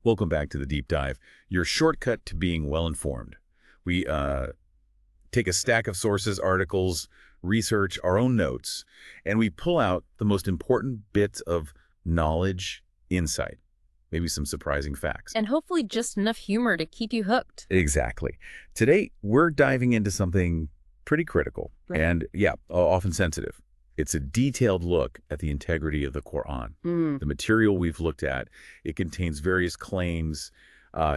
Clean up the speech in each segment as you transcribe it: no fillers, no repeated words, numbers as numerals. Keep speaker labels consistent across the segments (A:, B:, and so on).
A: Welcome back to the Deep Dive, your shortcut to being well-informed. We take a stack of sources, articles, research, our own notes, and we pull out the most important bits of knowledge, insight, maybe some surprising facts.
B: And hopefully just enough humor to keep you hooked.
A: Exactly. Today, we're diving into something pretty critical and, often sensitive. It's a detailed look at the integrity of the Qur'an. The material we've looked at, it contains various claims,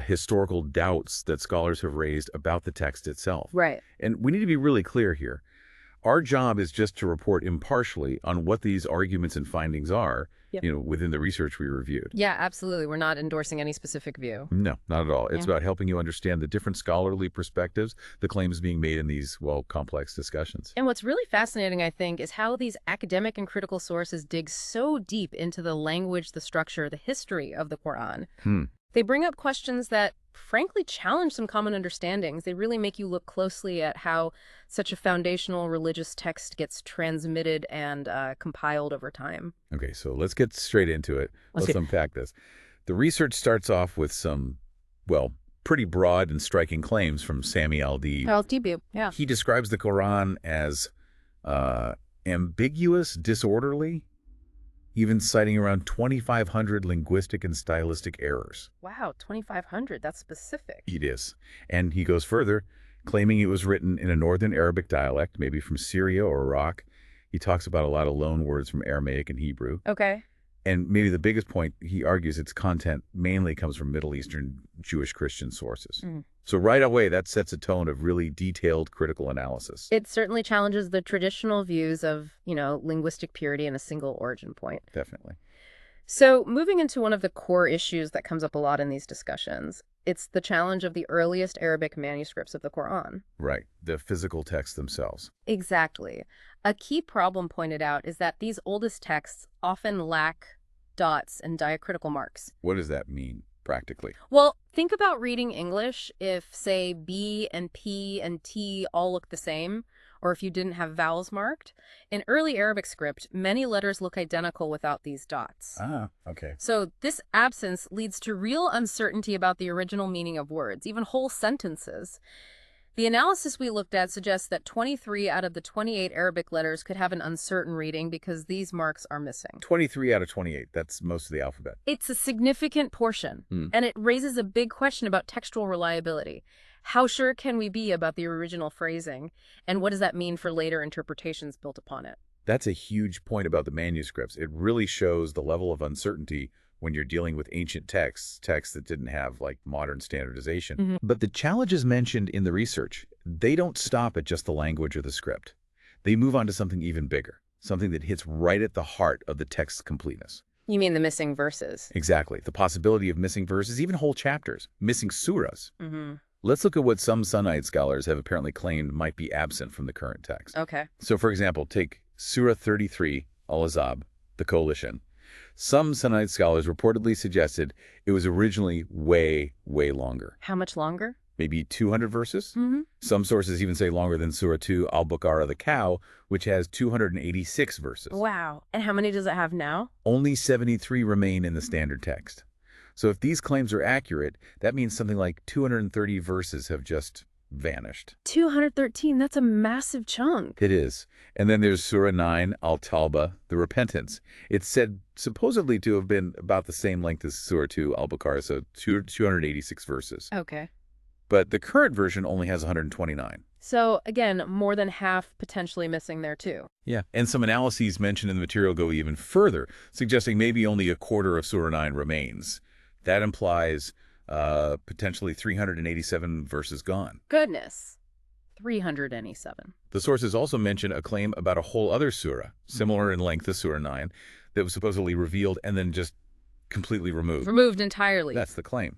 A: historical doubts that scholars have raised about the text itself.
B: Right.
A: And we need to be really clear here. Our job is just to report impartially on what these arguments and findings are, within the research we reviewed.
B: Yeah, absolutely. We're not endorsing any specific view.
A: No, not at all. It's about helping you understand the different scholarly perspectives, the claims being made in these, complex discussions.
B: And what's really fascinating, I think, is how these academic and critical sources dig so deep into the language, the structure, the history of the Qur'an. They bring up questions that, frankly, challenge some common understandings. They really make you look closely at how such a foundational religious text gets transmitted and compiled over time.
A: Okay, so let's get straight into it. Let's unpack this. The research starts off with some, pretty broad and striking claims from Sami al-Dib.
B: Yeah.
A: He describes the Quran as ambiguous, disorderly, even citing around 2,500 linguistic and stylistic errors.
B: Wow, 2,500. That's specific.
A: It is. And he goes further, claiming it was written in a Northern Arabic dialect, maybe from Syria or Iraq. He talks about a lot of loanwords from Aramaic and Hebrew.
B: Okay.
A: And maybe the biggest point, he argues its content mainly comes from Middle Eastern Jewish Christian sources. So right away, that sets a tone of really detailed critical analysis.
B: It certainly challenges the traditional views of, linguistic purity and a single origin point.
A: Definitely.
B: So moving into one of the core issues that comes up a lot in these discussions, it's the challenge of the earliest Arabic manuscripts of the Qur'an.
A: Right, the physical texts themselves.
B: Exactly. A key problem pointed out is that these oldest texts often lack dots and diacritical marks.
A: What does that mean, practically?
B: Well, think about reading English if, say, B and P and T all look the same, or if you didn't have vowels marked. In early Arabic script, many letters look identical without these dots.
A: Ah, okay.
B: So this absence leads to real uncertainty about the original meaning of words, even whole sentences. The analysis we looked at suggests that 23 out of the 28 Arabic letters could have an uncertain reading because these marks are missing.
A: 23 out of 28, that's most of the alphabet.
B: It's a significant portion, and it raises a big question about textual reliability. How sure can we be about the original phrasing, and what does that mean for later interpretations built upon it?
A: That's a huge point about the manuscripts. It really shows the level of uncertainty when you're dealing with ancient texts that didn't have, modern standardization. But the challenges mentioned in the research, they don't stop at just the language or the script. They move on to something even bigger, something that hits right at the heart of the text's completeness.
B: You mean the missing verses?
A: Exactly. The possibility of missing verses, even whole chapters, missing surahs. Let's look at what some Sunnite scholars have apparently claimed might be absent from the current text.
B: Okay.
A: So, for example, take Surah 33, Al-Ahzab, the coalition. Some Sunnite scholars reportedly suggested it was originally way, way longer.
B: How much longer?
A: Maybe 200 verses? Some sources even say longer than Surah 2, Al-Baqarah, the cow, which has 286 verses.
B: Wow. And how many does it have now?
A: Only 73 remain in the standard text. So if these claims are accurate, that means something like 230 verses have just vanished.
B: 213, that's a massive chunk.
A: It is. And then there's Surah 9, Al-Tawbah, the repentance. It's said supposedly to have been about the same length as Surah 2, Al-Baqarah, so 286 verses.
B: Okay.
A: But the current version only has 129.
B: So, again, more than half potentially missing there, too.
A: Yeah, and some analyses mentioned in the material go even further, suggesting maybe only a quarter of Surah 9 remains. That implies potentially 387 verses gone.
B: Goodness. 387.
A: The sources also mention a claim about a whole other surah, similar in length to Surah 9, that was supposedly revealed and then just completely removed.
B: Removed entirely.
A: That's the claim.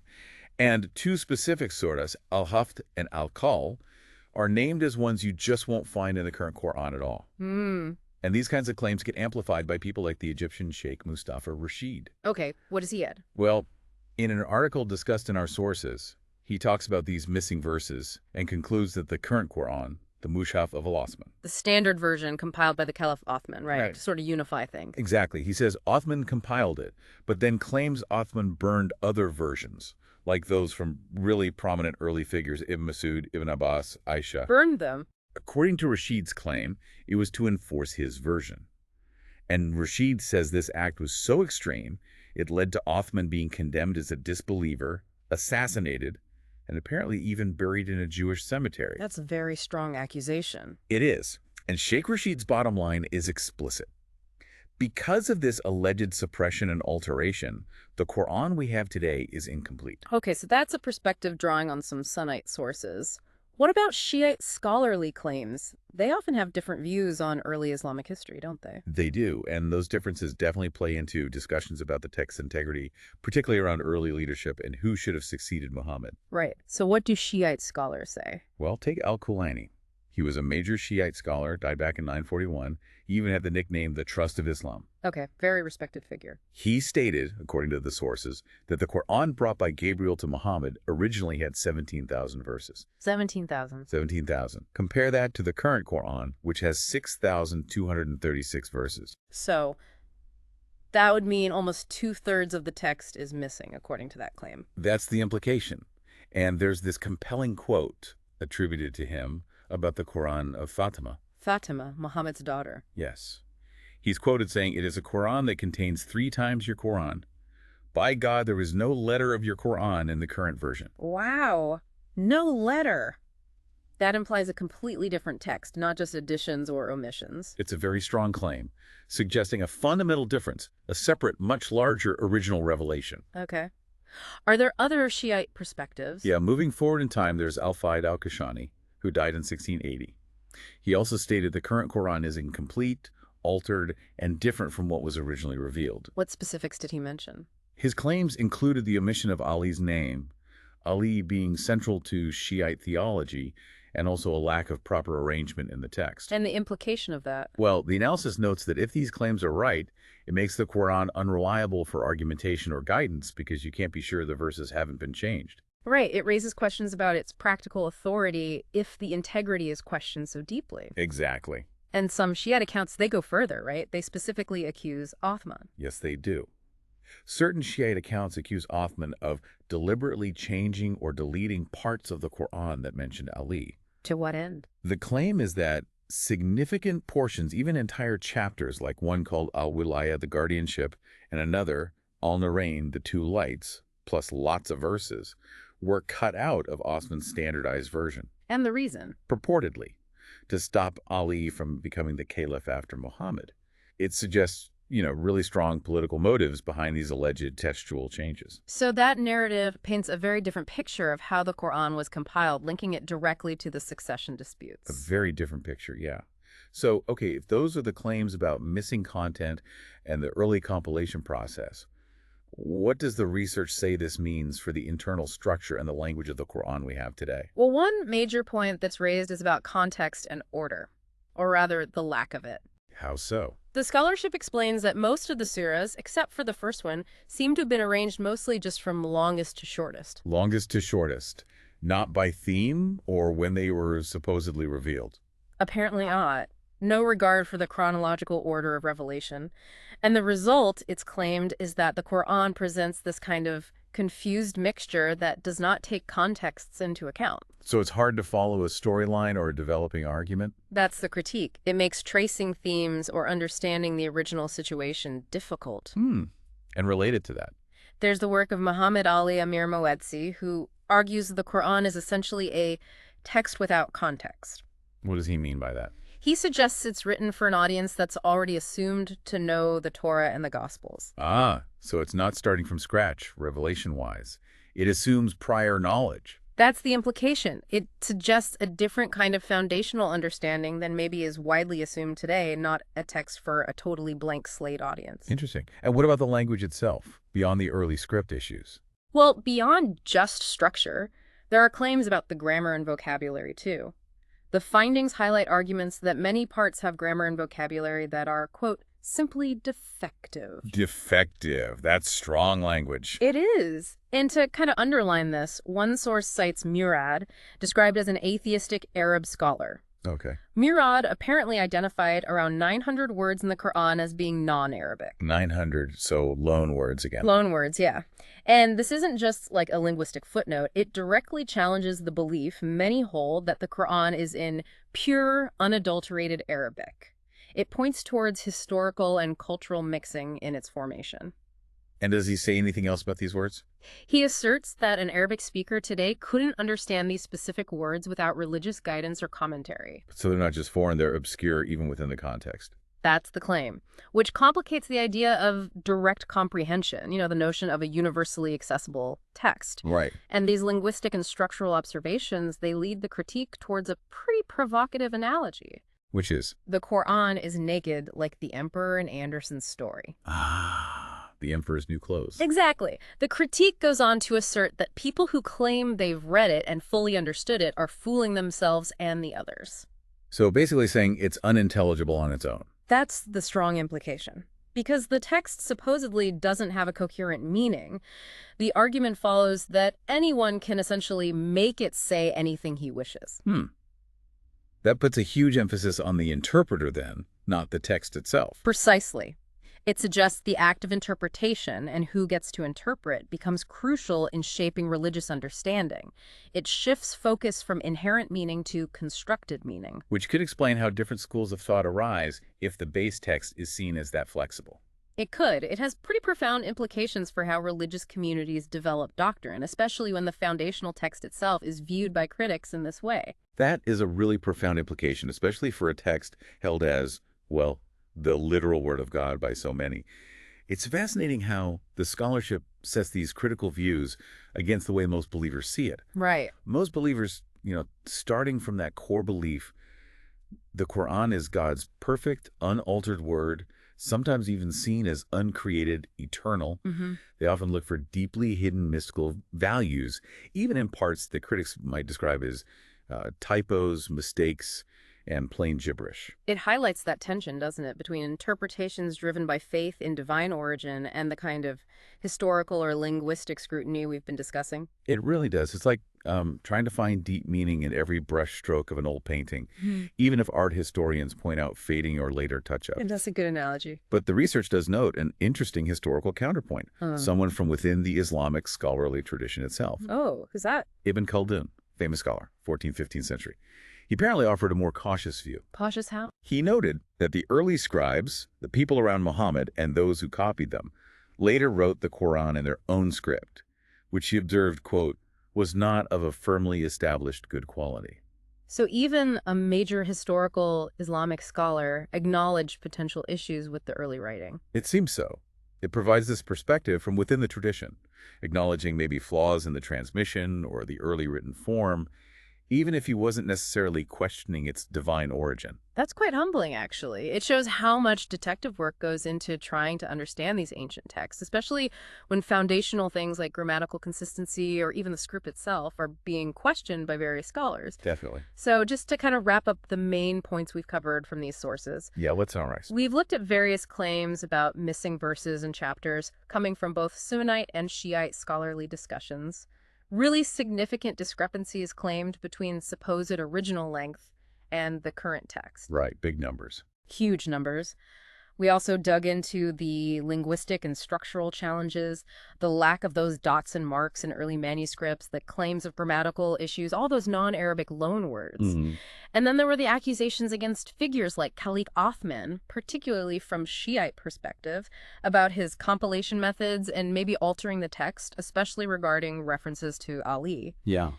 A: And two specific surahs, Al-Haft and Al-Qal, are named as ones you just won't find in the current Qur'an at all. And these kinds of claims get amplified by people like the Egyptian Sheikh Mustafa Rashid.
B: Okay, what does he add?
A: Well, in an article discussed in our sources, he talks about these missing verses and concludes that the current Qur'an, the Mushaf of Al-Osman.
B: The standard version compiled by the Caliph Othman, right?
A: Right.
B: To sort of unify things.
A: Exactly. He says Othman compiled it, but then claims Othman burned other versions, like those from really prominent early figures, Ibn Masud, Ibn Abbas, Aisha.
B: Burned them?
A: According to Rashid's claim, it was to enforce his version. And Rashid says this act was so extreme, it led to Othman being condemned as a disbeliever, assassinated, and apparently even buried in a Jewish cemetery.
B: That's a very strong accusation.
A: It is. And Sheikh Rashid's bottom line is explicit. Because of this alleged suppression and alteration, the Qur'an we have today is incomplete.
B: Okay, so that's a perspective drawing on some Sunnite sources. What about Shiite scholarly claims? They often have different views on early Islamic history, don't they?
A: They do, and those differences definitely play into discussions about the text's integrity, particularly around early leadership and who should have succeeded Muhammad.
B: Right. So what do Shiite scholars say?
A: Well, take al-Kulani. He was a major Shiite scholar, died back in 941. He even had the nickname the Trust of Islam.
B: Okay, very respected figure.
A: He stated, according to the sources, that the Qur'an brought by Gabriel to Muhammad originally had 17,000 verses.
B: 17,000.
A: 17,000. Compare that to the current Qur'an, which has 6,236 verses.
B: So that would mean almost 2/3 of the text is missing, according to that claim.
A: That's the implication. And there's this compelling quote attributed to him about the Qur'an of Fatima.
B: Fatima, Muhammad's daughter.
A: Yes. He's quoted saying, "It is a Qur'an that contains 3 times your Qur'an. By God, there is no letter of your Qur'an in the current version."
B: Wow. No letter. That implies a completely different text, not just additions or omissions.
A: It's a very strong claim, suggesting a fundamental difference, a separate, much larger original revelation.
B: Okay. Are there other Shiite perspectives?
A: Yeah, moving forward in time, there's Al-Faid al-Kashani, who died in 1680. He also stated the current Qur'an is incomplete, altered, and different from what was originally revealed.
B: What specifics did he mention?
A: His claims included the omission of Ali's name, Ali being central to Shiite theology, and also a lack of proper arrangement in the text.
B: And the implication of that?
A: Well, the analysis notes that if these claims are right, it makes the Qur'an unreliable for argumentation or guidance because you can't be sure the verses haven't been changed.
B: Right. It raises questions about its practical authority if the integrity is questioned so deeply.
A: Exactly.
B: And some Shiite accounts, they go further, right? They specifically accuse Othman.
A: Yes, they do. Certain Shiite accounts accuse Othman of deliberately changing or deleting parts of the Qur'an that mentioned Ali.
B: To what end?
A: The claim is that significant portions, even entire chapters, like one called Al-Wilaya, the guardianship, and another, Al-Nurayn, the 2 lights, plus lots of verses, were cut out of Othman's standardized version.
B: And the reason?
A: Purportedly, to stop Ali from becoming the caliph after Muhammad. It suggests, really strong political motives behind these alleged textual changes.
B: So that narrative paints a very different picture of how the Qur'an was compiled, linking it directly to the succession disputes.
A: A very different picture, yeah. So, okay, if those are the claims about missing content and the early compilation process, what does the research say this means for the internal structure and the language of the Qur'an we have today?
B: Well, one major point that's raised is about context and order, or rather, the lack of it.
A: How so?
B: The scholarship explains that most of the surahs, except for the first one, seem to have been arranged mostly just from longest to shortest.
A: Longest to shortest. Not by theme or when they were supposedly revealed?
B: Apparently not. No regard for the chronological order of revelation. And the result, it's claimed, is that the Qur'an presents this kind of confused mixture that does not take contexts into account.
A: So it's hard to follow a storyline or a developing argument?
B: That's the critique. It makes tracing themes or understanding the original situation difficult.
A: And related to that?
B: There's the work of Muhammad Ali Amir Moedsi, who argues the Qur'an is essentially a text without context.
A: What does he mean by that?
B: He suggests it's written for an audience that's already assumed to know the Torah and the Gospels.
A: Ah, so it's not starting from scratch, revelation-wise. It assumes prior knowledge.
B: That's the implication. It suggests a different kind of foundational understanding than maybe is widely assumed today, not a text for a totally blank slate audience.
A: Interesting. And what about the language itself, beyond the early script issues?
B: Well, beyond just structure, there are claims about the grammar and vocabulary, too. The findings highlight arguments that many parts have grammar and vocabulary that are, quote, simply defective.
A: Defective. That's strong language.
B: It is. And to kind of underline this, one source cites Murad, described as an atheistic Arab scholar.
A: Okay.
B: Murad apparently identified around 900 words in the Qur'an as being non-Arabic.
A: 900, so loanwords again.
B: Loanwords, yeah. And this isn't just like a linguistic footnote. It directly challenges the belief many hold that the Qur'an is in pure, unadulterated Arabic. It points towards historical and cultural mixing in its formation.
A: And does he say anything else about these words?
B: He asserts that an Arabic speaker today couldn't understand these specific words without religious guidance or commentary.
A: So they're not just foreign, they're obscure even within the context.
B: That's the claim, which complicates the idea of direct comprehension, the notion of a universally accessible text.
A: Right.
B: And these linguistic and structural observations, they lead the critique towards a pretty provocative analogy.
A: Which is?
B: The Qur'an is naked like the emperor in Andersen's story.
A: The emperor's new clothes.
B: Exactly. The critique goes on to assert that people who claim they've read it and fully understood it are fooling themselves and the others.
A: So basically saying it's unintelligible on its own.
B: That's the strong implication. Because the text supposedly doesn't have a coherent meaning, the argument follows that anyone can essentially make it say anything he wishes.
A: That puts a huge emphasis on the interpreter then, not the text itself.
B: Precisely. It suggests the act of interpretation and who gets to interpret becomes crucial in shaping religious understanding. It shifts focus from inherent meaning to constructed meaning.
A: Which could explain how different schools of thought arise if the base text is seen as that flexible.
B: It could. It has pretty profound implications for how religious communities develop doctrine, especially when the foundational text itself is viewed by critics in this way.
A: That is a really profound implication, especially for a text held as, well, the literal word of God by so many. It's fascinating how the scholarship sets these critical views against the way most believers see it.
B: Right.
A: Most believers, starting from that core belief, the Qur'an is God's perfect, unaltered word, sometimes even seen as uncreated, eternal. They often look for deeply hidden mystical values, even in parts that critics might describe as typos, mistakes, and plain gibberish.
B: It highlights that tension, doesn't it, between interpretations driven by faith in divine origin and the kind of historical or linguistic scrutiny we've been discussing.
A: It really does. It's like trying to find deep meaning in every brush stroke of an old painting, even if art historians point out fading or later touch-ups.
B: And that's a good analogy.
A: But the research does note an interesting historical counterpoint, someone from within the Islamic scholarly tradition itself.
B: Oh, who's that?
A: Ibn Khaldun, famous scholar, 14th, 15th century. He apparently offered a more cautious view.
B: Cautious how?
A: He noted that the early scribes, the people around Muhammad and those who copied them, later wrote the Qur'an in their own script, which he observed, quote, was not of a firmly established good quality.
B: So even a major historical Islamic scholar acknowledged potential issues with the early writing.
A: It seems so. It provides this perspective from within the tradition, acknowledging maybe flaws in the transmission or the early written form, even if he wasn't necessarily questioning its divine origin.
B: That's quite humbling, actually. It shows how much detective work goes into trying to understand these ancient texts, especially when foundational things like grammatical consistency or even the script itself are being questioned by various scholars.
A: Definitely.
B: So just to kind of wrap up the main points we've covered from these sources.
A: Yeah, let's summarize.
B: We've looked at various claims about missing verses and chapters coming from both Sunnite and Shiite scholarly discussions. Really significant discrepancies claimed between supposed original length and the current text.
A: Right, big numbers.
B: Huge numbers. We also dug into the linguistic and structural challenges, the lack of those dots and marks in early manuscripts, the claims of grammatical issues, all those non-Arabic loanwords. And then there were the accusations against figures like Khalik Othman, particularly from Shiite perspective, about his compilation methods and maybe altering the text, especially regarding references to Ali.
A: Yeah.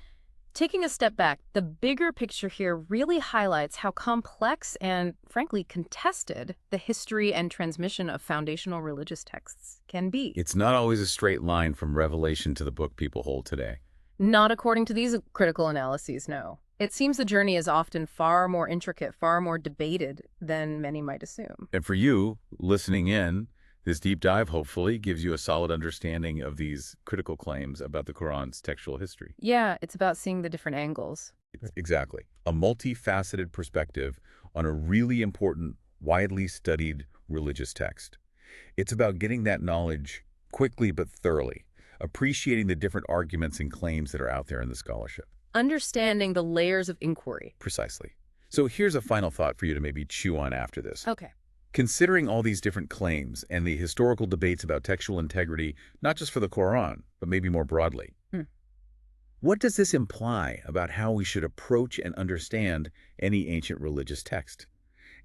B: Taking a step back, the bigger picture here really highlights how complex and, frankly, contested the history and transmission of foundational religious texts can be.
A: It's not always a straight line from revelation to the book people hold today.
B: Not according to these critical analyses, no. It seems the journey is often far more intricate, far more debated than many might assume.
A: And for you, listening in, this deep dive hopefully gives you a solid understanding of these critical claims about the Qur'an's textual history.
B: Yeah, it's about seeing the different angles.
A: Exactly. A multifaceted perspective on a really important, widely studied religious text. It's about getting that knowledge quickly but thoroughly, appreciating the different arguments and claims that are out there in the scholarship.
B: Understanding the layers of inquiry.
A: Precisely. So here's a final thought for you to maybe chew on after this.
B: Okay.
A: Considering all these different claims and the historical debates about textual integrity, not just for the Qur'an, but maybe more broadly, what does this imply about how we should approach and understand any ancient religious text?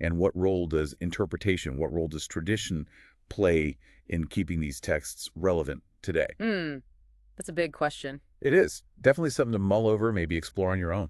A: And what role does interpretation, what role does tradition play in keeping these texts relevant today?
B: That's a big question.
A: It is. Definitely something to mull over, maybe explore on your own.